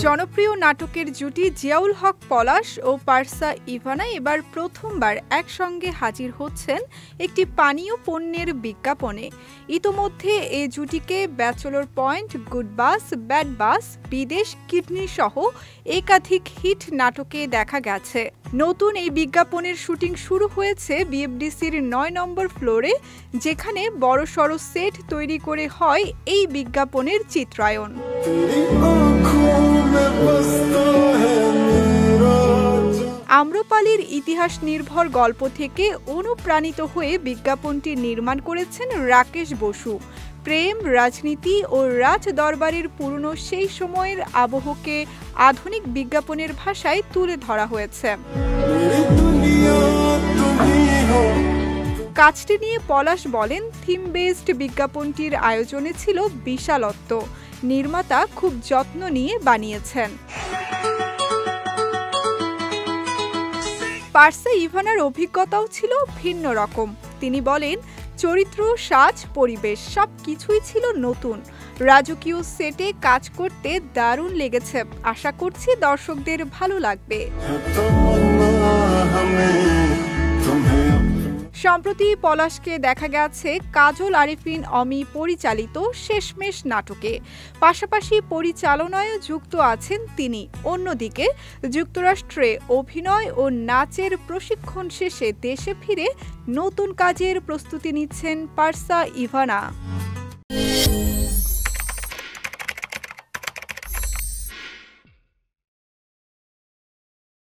জনপ্রিয় নাটকের জুটি জিয়াউল হক পলাশ ও পারসা ইভানা এবার প্রথমবার একসঙ্গে হাজির হচ্ছেন একটি পানীয় পণ্যের বিজ্ঞাপনে। ইতোমধ্যে এই জুটিকে ব্যাচেলর পয়েন্ট, গুড বাস, ব্যাড বাস, বিদেশ, কিডনি সহ একাধিক হিট নাটকে দেখা গেছে। নতুন এই বিজ্ঞাপনের শুটিং শুরু হয়েছে বিএফডিসির ৯ নম্বর ফ্লোরে, যেখানে বড়সড় সেট তৈরি করে হয় এই বিজ্ঞাপনের চিত্রায়ন। আম্রপালির ইতিহাস নির্ভর গল্প থেকে অনুপ্রাণিত হয়ে বিজ্ঞাপনটি নির্মাণ করেছেন রাকেশ বসু। প্রেম, রাজনীতি ও রাজ দরবারের পুরনো সেই সময়ের আবহকে আধুনিক বিজ্ঞাপনের ভাষায় তুলে ধরা হয়েছে। কাজটি নিয়ে পলাশ বলেন, থিম বেসড বিজ্ঞাপনটির আয়োজনে ছিল বিশালত্ব। নির্মাতা খুব যত্ন নিয়ে বানিয়েছেন। পারসা ইভানার অভিজ্ঞতাও ছিল ভিন্ন রকম। তিনি বলেন, চরিত্র, সাজ, পরিবেশ সব কিছুই ছিল নতুন। রাজকীয় সেটে কাজ করতে দারুণ লেগেছে। আশা করছি দর্শকদের ভালো লাগবে। সম্প্রতি পলাশকে দেখা গেছে কাজল আরিফিন অমি পরিচালিত শেষমেশ নাটকে। পাশাপাশি পরিচালনায় যুক্ত আছেন তিনি। অন্যদিকে যুক্তরাষ্ট্রে অভিনয় ও নাচের প্রশিক্ষণ শেষে দেশে ফিরে নতুন কাজের প্রস্তুতি নিচ্ছেন পারসা ইভানা।